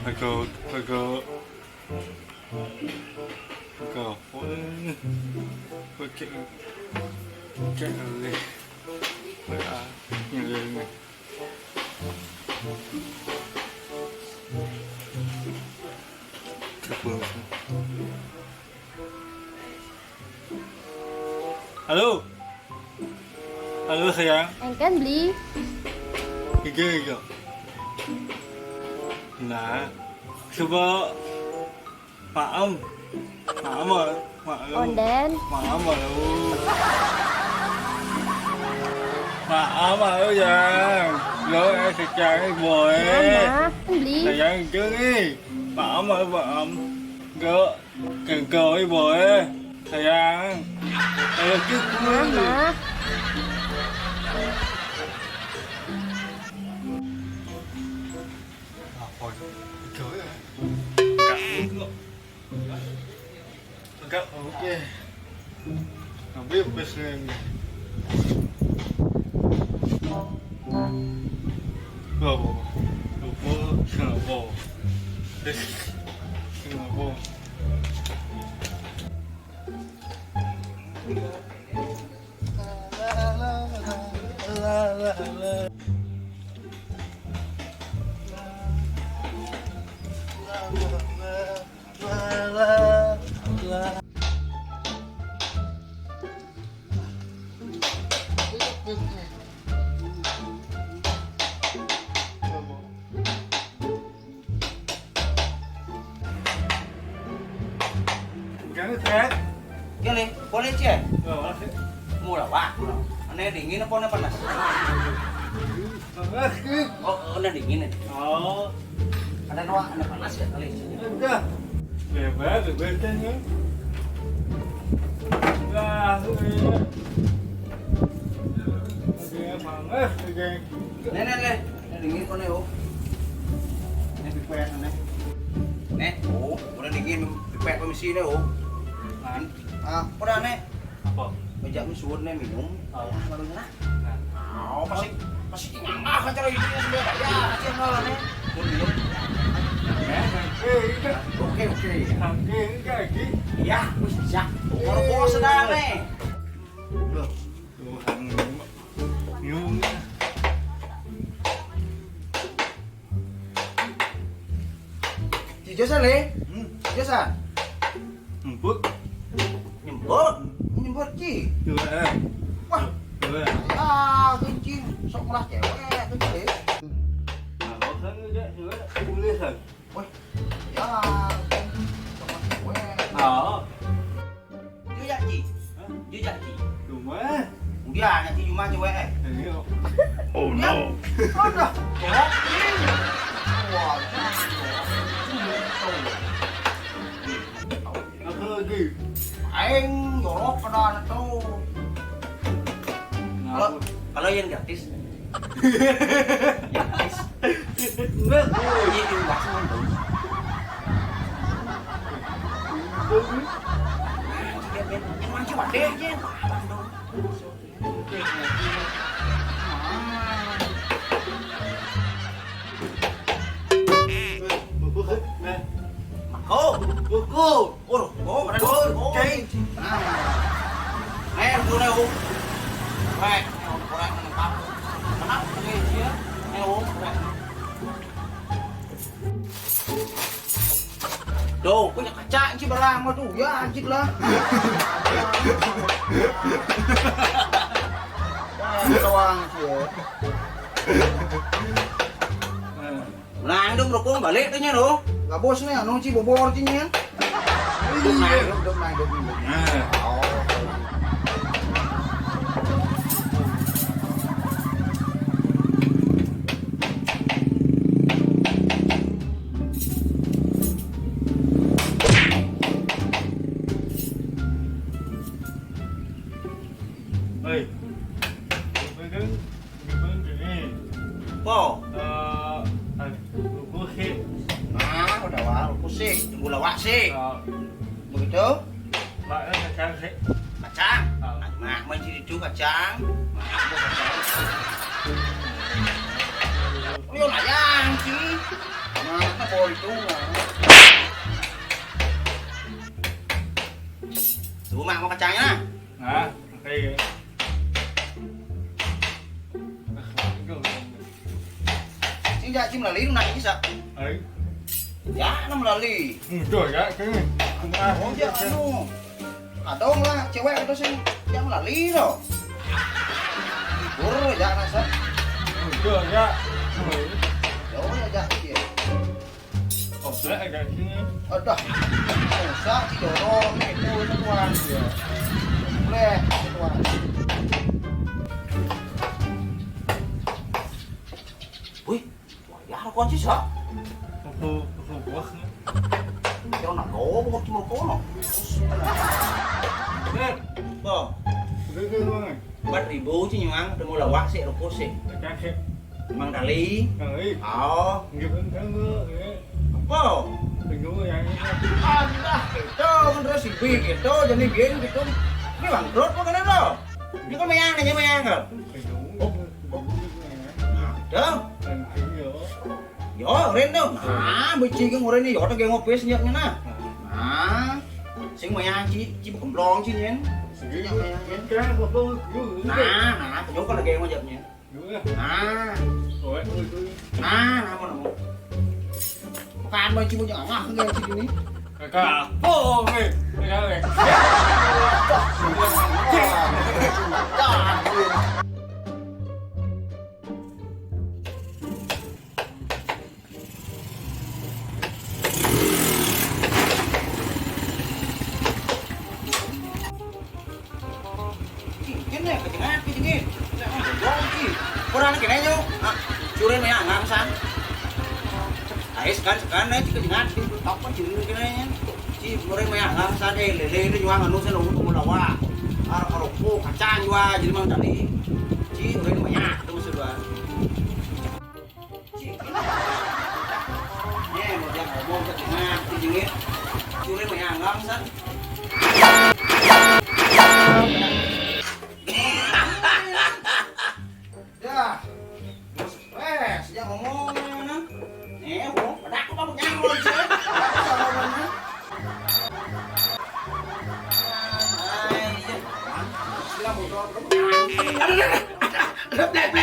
Pakai này như này halo halo sayang Anh kan beli. Gigi nah coba maaf Onden. maaf lu Giang lỡ em sẽ chàng cái bồi Mama, anh beli. sayang chứ đi maaf gỡ cần cờ cái bồi sayang chứ Mama. Cắt ok không biết bây giờ bồ bồ Gắn thế. Gini, boleh cie? Rồi, Murah wah. Aneh dingin apa aneh panas? Oh, aneh dingin nih. Đó. Ada doang aneh panas ya kali. Udah. Bebas, bebas kan ya. Lah, ini. Dia panas, geng. Nih. Aneh dingin kok nih, oh. Aneh pipet aneh. Nih, oh, udah dingin pipet komisi nih, oh. Nah, Udah aneh. apa? Bejak misuun nih minum. Baru nyerah. Nah, Oh, pasti nyangah kan cara ini sebenarnya. Ya, aja nol aneh. Minum. Oke. thằng kia cái gì? Iya, wis bisa. Kalau bawa sedang nih. Loh, Tuhan nyung. Cijosan le? Cijosan. Empuk. Nyembur ci. Dua. Wah, Dua. ah kencing. Sok melah cewek kencing. Nah, có thân đấy, dua. Boleh kan? Wah, ya. Sok melah cewek. Đó. Dia janji. Dia janji. Cuma. Dia janji cuma cewek. Ini kok. Oh no. Ada. Wah, Apa lagi? aing jorok kedan tuh. Kalau yang gratis. Gratis. Enggak. Oh, iya di luar sana tuh. Yang mana coba deh, Jen. Bubuk nè. Cô, cô, ôi, cô, bà đây ơi, cô. Nè, cô này uống. Nè, cô này nằm tao. Nắp, cái kia, nè uống. Tuh, punya kaca sih barang mah tuh, ya anjing lah. Doang sih. Nah, itu bro, balik tuh nya lo. Gak bos nih, anu sih bobor sih nya. Duduk naik. Nah. Ơi. Cái này. Po. Bubuk hit. Nah, udah wah, pusing, gula wak sih. Begitu? Bạn nó kacang hit. Kacang. Nah, menciri itu kacang. Oh, yo layang sih. Nah, boleh. itu. Tuh mak mau kacangnya. Hả? Thì Chứ dạ chim là lý lúc này chứ sao? ấy Dạ nó là lý. trời ạ cái này không ai Ủa chứ anh luôn. À đâu là cewek itu sih yang là lý rồi. Ủa dạ là sao? trời ạ Đâu ya dạ gì? ổn đấy cái Ở đâu? Ủa sao chỉ đồ đó mẹ tôi nó quan gì à? Lê, nó quan. Ui, dạ nó con chứ sao? không có Cho nó cố một chút cố nó. Nè, bò. cái này Bắt ribu chứ nhiều ăn, mau là quá sẽ là cố sẽ. cái khác Mang đà lý. ấy Đó. nghiệp tháng nữa Bò. tình huống này Anda, itu kan terus ibu gitu, jadi biar gitu. Ini bangkrut kok kenapa? Ini kan mayang aja mayang kan? tình huống Đó. tình huống Yo, ren đâu. Nah, beci cái ngore ini yo ta gengo pes nyaknya nah. Nah, sing mayang ci bukan blong ci nyen. cái cái của tôi Nah, yo kan gengo nyaknya. Nah, rồi nah, nama. Bukan beci punya ngah nggak ci ini. kakak oh này cái này Cái này. Kurang cái này nhô. À, curen mayang ngang san. Đấy, sekarang đấy chỉ có chừng tóc có chừng cái này chỉ mereka mah nggak usah deh lele itu juga nggak nusa nunggu tunggu lawa aroko kacang juga jadi mang tadi ci mereka mah ya itu maksud gua mau jangan ngomong ke tengah di dingin curi mah nggak usah ya sejak ngomong pada aku kamu jangan ngomong sih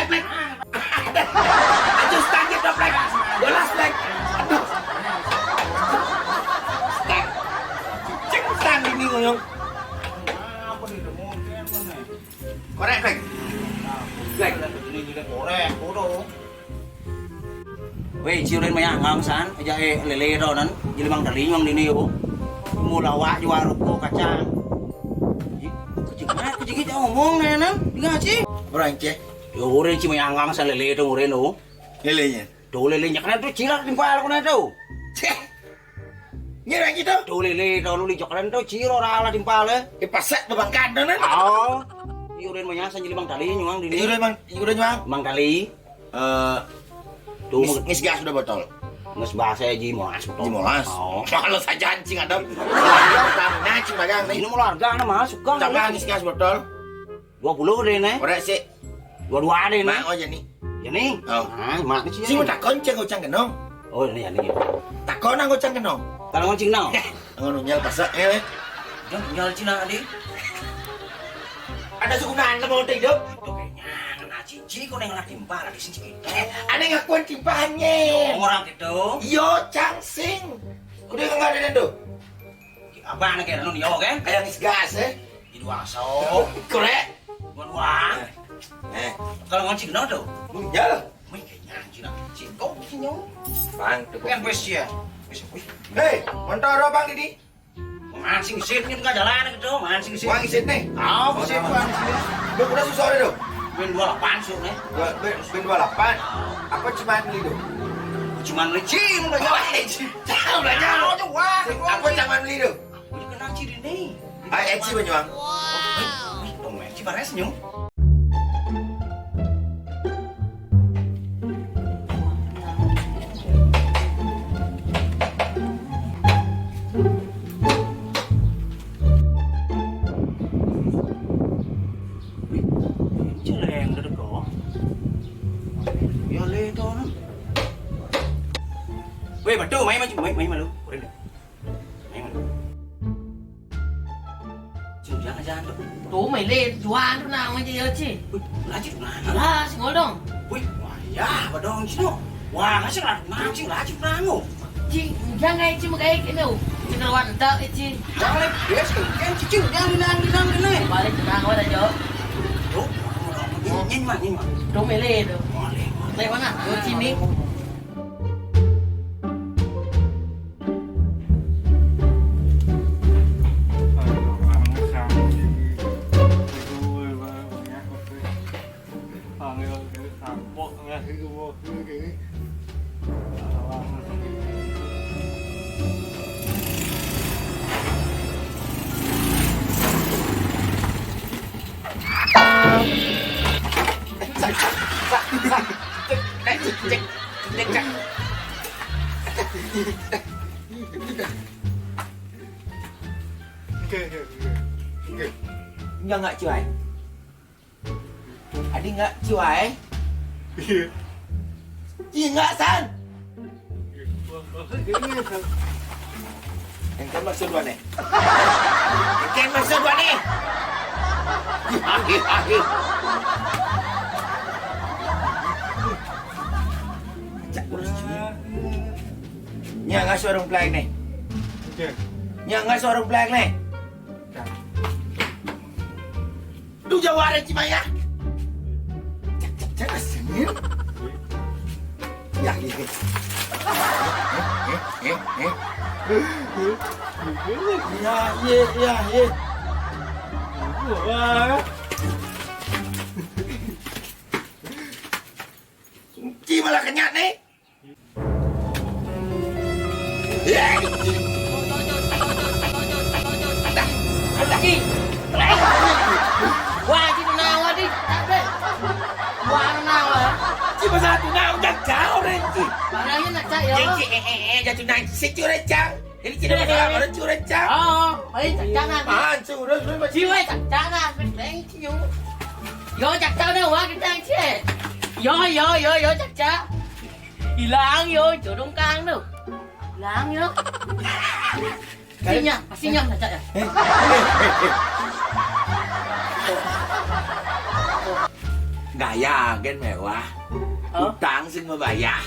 Black. Aduh, sakit dong, Black. Jelas, Black. Aduh. Black. Cengsan ini ngomong. Apa nih, udah mau mana? Korek, Black. Black. Ini juga korek, bodoh. Weh, chiều lên mày ăn ngon sáng, aja lele rồi nắn, jadi mang dari mang dini yo. Mau lawak juga ruko kacang. Kucing kita ngomong nih nang, enggak sih? Orang cek Yo ore chi mày ăn ngon sang lele itu ore no. lelenya. Tuh lele nya kan tuh cilak timpal ko na tuh. Cek. Ngira gitu. Tuh lele tuh lu coklan tuh ciro rala timpal eh. Pasak babangkan dah nan. Oh. Iurin mah nyasa jadi mang tali nyuang di Ini udah nyuang. Mang tali. Tuh Ngis gas udah botol. nges bahasa ji molas betul. Di molas. Oh. Kalau saja anjing ada. Tanah cing dagang nih. Ini mau harga na mas suka. Tambah ngis gas botol. 20 deh nih. Orang sih. 22 deh nih. Mak aja nih. Ya nih. Oh. Ah, mak sih. Sing tak konceng ngocang kenong. Oh, ini ya nih. Takon nang ngocang kenong. Kalau ngoncing nau. Ngono nyal pasak eh. Jangan tinggal Cina adi. Ada sukunan mau hidup. Itu kayaknya kena cici kok yang timpal di sini. Ada ngakuan timpahannya. Orang gitu. Yo cangsing. Udah enggak ada tuh. Apa anak kayak anu yo kan? Kayak ngis gas eh. Di dua so. Korek. Dua. Kalau ngoncing nau tuh. Munjal. Mấy cái nhà chỉ là chỉ có cái nhau Bang, quen với xe hei, motor bang Didi. mà sinh xếp nhưng cái jalan itu mà sinh xếp Wang isin nih. oh cái xếp kan Lu udah susah deh, bên dua lapan sih nih Ben 28. Apa cuma beli tuh? cuma licin udah jalan Jauh udah jauh tuh wah Apa cuma beli tuh? udah kena ciri nih Ay, Eci Banyuang. dong men Cipares nyung betul main malu. Kurang deh. Main malu. Jangan jangan tuh. Tuh mày lên doang lúc nào mày chơi chứ? Lá chữ lá. Lah, ngồi dong. Wih, wah ya, badong sino. Wah, ngasih lah, ngasih lah chữ lá ngô. Chị jangan cuma kayak gini. Cenderwan tak itu. Jangan lagi, biasa kan cicing jangan đi nang này. Balik tenang awak dah jauh. Tuh, nhìn mà. Tuh mày lên tuh. Boleh. Lewat mana? Ke sini. Enggak cuy. Ada enggak cuy? Iya enggak san. Yang kan maksud gua nih. Yang kan maksud gua nih. Cak urus cuy. Nya enggak suara play nih. Nya enggak suara play nih. Lu jawarin Cimaya. Cak senyum. Ya gitu. Ya. Wah. Ci malah kenyat nih. Lagi. Wah, chị tenang awak di. Tak deh. Wah, tenang awak. Ci masa tu nak udah kau deh Ci. Barangnya nak cak ya. Ci jatuh naik si curang. Jadi ci dah masalah orang curang. Oh, ấy chắc chắn là Ah, curang mà chị ơi chắc chắn là mình đánh chị nhú. Yo chắc chắn đâu quá cái trang chứ. Yo chắc chắn. Thì láng yo chỗ đông cang đâu. Láng yo. Pasti nyam nak cak ya. Gaya kan mewah. Utang sing membayar.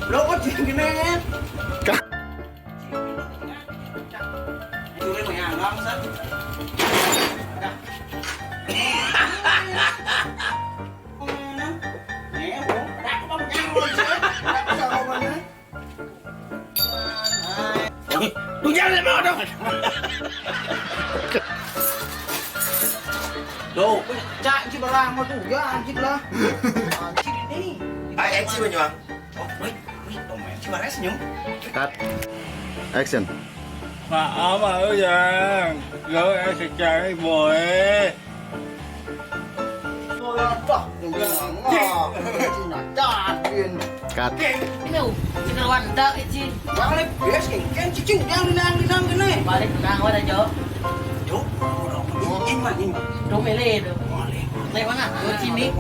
Lo có chuyện cái này nhé. Chú lên mày hàng ngon sắt. Nè bố, đã có bông nhang luôn chứ. Đã có sao không anh ấy. Lu jangan mau dong. Đồ, chạy chứ bà làm mà đủ ra ăn chứ là. Chị đi đi. Ai em sih banyuang. Wait, mẹ chứ bà rest nhúng. Cut. Action. Maaf Yang. Lo secara boleh. Cut. Ini cenderwan tak itu. Jangan lagi, biasa kan cicing jangan đi nang cái này. Balik tenang awak dah jauh. Đồ, nhìn mà. Tuh mày lên tuh. Boleh. Lewat mana? Ke sini.